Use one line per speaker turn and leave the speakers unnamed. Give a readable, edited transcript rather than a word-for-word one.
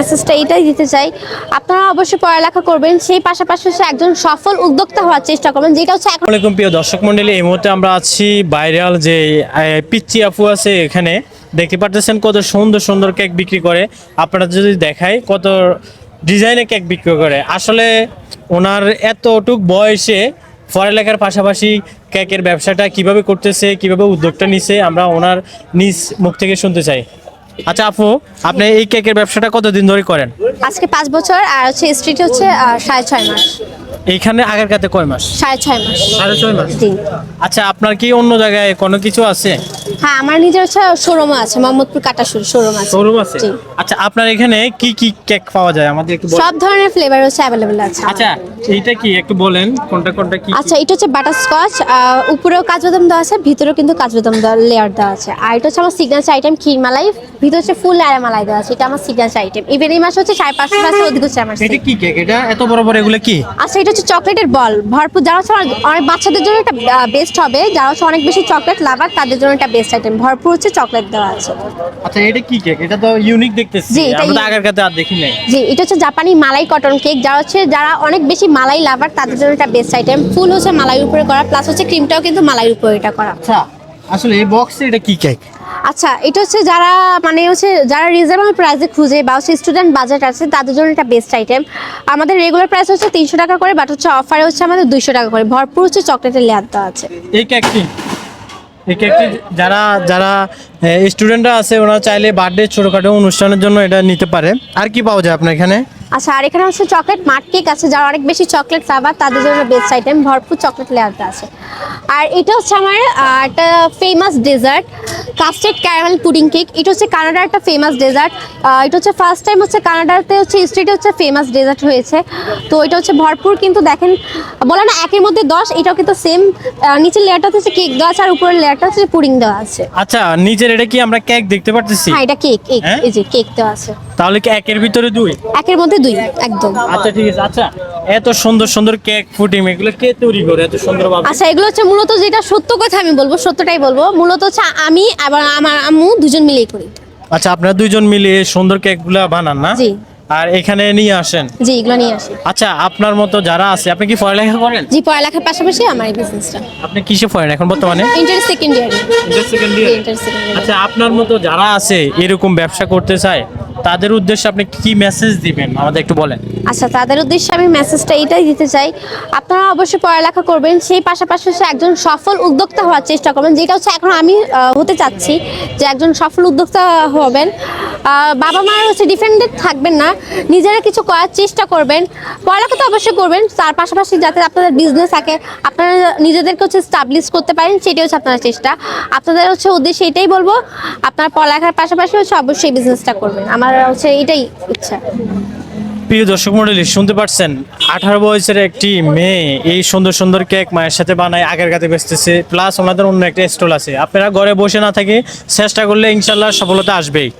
মেসেজটা এইটাই দিতে চাই, আপনারা অবশ্যই পড়ালেখা করবেন, সেই পাশাপাশি হচ্ছে একজন সফল উদ্যোক্তা হওয়ার চেষ্টা করবেন, যেটা হচ্ছে এখন।
আসসালামু আলাইকুম প্রিয় দর্শক মণ্ডলী, এই মুহূর্তে আমরা আছি ভাইরাল যে পিচ্চি আপু আছে, এখানে দেখতে পাচ্ছেন কত সুন্দর সুন্দর কেক বিক্রি করে। আপনারা যদি দেখায় কত ডিজাইনের কেক বিক্রি করে, আসলে ওনার এতটুক বয়সে পড়ালেখার পাশাপাশি কেকের ব্যবসাটা কিভাবে করতেছে, কিভাবে উদ্যোগটা নিছে, আমরা ওনার নিজ মুখ থেকে শুনতে চাই। আচ্ছা আপু, আপনি এই কেকের ব্যবসাটা কতদিন ধরে করেন?
আজকে 5 বছর, আর হচ্ছে স্ট্রিট হচ্ছে 6.5 মাস।
এইখানে আগের কাতে কয় মাস?
6.5 মাস।
6.5 মাস।
জি।
আচ্ছা, আপনার কি অন্য জায়গায় কোনো কিছু আছে?
হ্যাঁ, আমার নিজের হচ্ছে শোরুম আছে, মোহাম্মদপুর কাটাসুর শোরুম আছে।
শোরুম আছে?
জি।
আচ্ছা, আপনার এখানে কি কি কেক পাওয়া যায় আমাদের একটু বলেন।
সব ধরনের ফ্লেভার হচ্ছে অ্যাভেলেবল আছে।
আচ্ছা, এইটা কি একটু বলেন, কোনটা কোনটা কি?
আচ্ছা, এটা হচ্ছে বাটারস্কচ, উপরেও কাজু বাদাম দেওয়া আছে, ভিতরেও কিন্তু কাজু বাদাম লেয়ার দেওয়া আছে। আর এটা হচ্ছে আমার সিগনেচার আইটেম ক্ষীর মালাই, ভিতরে হচ্ছে ফুল লেয়ার মালাই দেওয়া আছে, এটা আমার সিগনেচার আইটেম। ইভেন এই মাসে হচ্ছে 550 আছে, অধিক হচ্ছে আমার।
এটা কি কেক? এটা এত বড় বড় এগুলো কি?
আচ্ছা, এটা হচ্ছে চকলেটের বল ভরপুর, যারা হচ্ছে অনেক বাচ্চাদের জন্য এটা বেস্ট হবে, যারা হচ্ছে অনেক বেশি চকলেট লাভার তাদের জন্য এটা বেস্ট আইটেম, ভরপুর হচ্ছে চকলেট দেওয়া আছে।
আচ্ছা, এটা কি কেক? এটা তো ইউনিক দেখতেছি,
জি, এটা
আমরা তো আগের কাতে আর দেখি নাই।
জি, এটা হচ্ছে জাপানি মালাই কটন কেক, যারা অনেক বেশি মালাই লাভার তাদের জন্য এটা বেস্ট আইটেম। ফুল হচ্ছে মালাইয়ের উপরে করা, প্লাস হচ্ছে ক্রিমটাও কিন্তু মালাইয়ের উপরে এটা করা।
আচ্ছা, আসলে এই বক্সে এটা কি কেক?
আচ্ছা, এটা হচ্ছে যারা রিজনেবল প্রাইসে খুঁজে বা হচ্ছে স্টুডেন্ট বাজেট আছে তাদের জন্য এটা বেস্ট আইটেম। আমাদের রেগুলার প্রাইস হচ্ছে 300 টাকা করে, বাট হচ্ছে অফারে হচ্ছে আমাদের 200 টাকা করে, ভরপুর হচ্ছে চকলেটের লেয়ার দেওয়া আছে।
এই কেকটি যারা যারা স্টুডেন্টরা আছে ওনারা চাইলে বার্থডে ছোটখাটো অনুষ্ঠানের জন্য এটা নিতে পারে। আর কি পাওয়া যায় আপনার এখানে?
আচ্ছা, আর এখানে হচ্ছে চকলেট মাট কেক আছে, যারা অনেক বেশি চকলেট লাভার তাদের জন্য বেস্ট আইটেম, ভরপুর চকলেট লেয়ারটা আছে। আর এটা হচ্ছে আমার একটা famous dessert custard caramel pudding cake, এটা হচ্ছে কানাডার একটা ফেমাস ডেজার্ট। এটা হচ্ছে ফার্স্ট টাইম হচ্ছে কানাডাতে হচ্ছে স্ট্রিটে হচ্ছে ফেমাস ডেজার্ট হয়েছে। তো এটা হচ্ছে ভরপুর, কিন্তু দেখেন বলে না একের মধ্যে 10, এটাও কিন্তু সেম, নিচের লেয়ারটা হচ্ছে কেক দেওয়া আছে আর উপরের লেয়ারটা হচ্ছে পুডিং দেওয়া আছে।
আচ্ছা, নিচের এটা কি আমরা কেক দেখতে পারতেছি?
হ্যাঁ, এটা কেক,
হ্যাঁ?
এই যে কেক দেওয়া আছে।
তাহলে কি একের ভিতরে 2?
একের মধ্যে 2 একদম।
আচ্ছা, ঠিক আছে। আচ্ছা, এত সুন্দর সুন্দর কেক পুডিং এগুলো কে তৈরি করে এত সুন্দর ভাবে?
আচ্ছা, এগুলো হচ্ছে মূলত, যেটা সত্য কথা আমি বলবো, সত্যটাই বলবো, মূলত হচ্ছে আমি এবং আমার আম্মু দুজন মিলেই করি।
আচ্ছা, আপনারা দুইজন মিলে সুন্দর কেকগুলা বানান না?
জি।
আর এখানে নিয়ে আসেন?
জি, এগুলো নিয়ে আসি।
আচ্ছা, আপনার মতো যারা আছে, আপনি কি পড়ালেখা করেন?
জি, পড়ালেখার পাশাপাশি আমার এই বিজনেসটা।
আপনি কিসে পড়েন এখন বর্তমানে?
ইন্টার সেকেন্ড ইয়ারে। ইন্টার সেকেন্ড ইয়ারে।
আচ্ছা, আপনার মতো যারা আছে এরকম ব্যবসা করতে চায় তাদের উদ্দেশ্যে আপনি কি মেসেজ দিবেন আমাদের একটু বলেন।
আচ্ছা, তাদের উদ্দেশ্যে আমি মেসেজটা এইটাই দিতে চাই, আপনারা অবশ্যই পড়ালেখা করবেন, সেই পাশাপাশি হচ্ছে একজন সফল উদ্যোক্তা হওয়ার চেষ্টা করবেন, যেটা হচ্ছে এখন আমি হতে চাচ্ছি, যে একজন সফল উদ্যোক্তা হবেন। বাবা মার হচ্ছে ডিপেন্ডেন্ট থাকবেন না, নিজেরা কিছু করার চেষ্টা করবেন, পড়ালেখা তো অবশ্যই করবেন, তার পাশাপাশি যাতে আপনাদের বিজনেস থাকে, আপনারা নিজেদেরকে হচ্ছে স্টাবলিশ করতে পারেন, সেটাই হচ্ছে আপনার চেষ্টা। আপনাদের হচ্ছে উদ্দেশ্যে এটাই বলবো, আপনারা পড়ালেখার পাশাপাশি হচ্ছে অবশ্যই বিজনেসটা করবেন, আমার হচ্ছে এটাই ইচ্ছা।
প্রিয় দর্শক মণ্ডলী, শুনতে পাচ্ছেন 18 বয়সের একটি মেয়ে এই সুন্দর সুন্দর কেক মায়ের সাথে বানায় আগের কাতে বেচতেছে, প্লাস ওনাদের অন্য একটা স্টল আছে। আপনারা ঘরে বসে না থেকে চেষ্টা করলে ইনশাল্লাহ সফলতা আসবেই।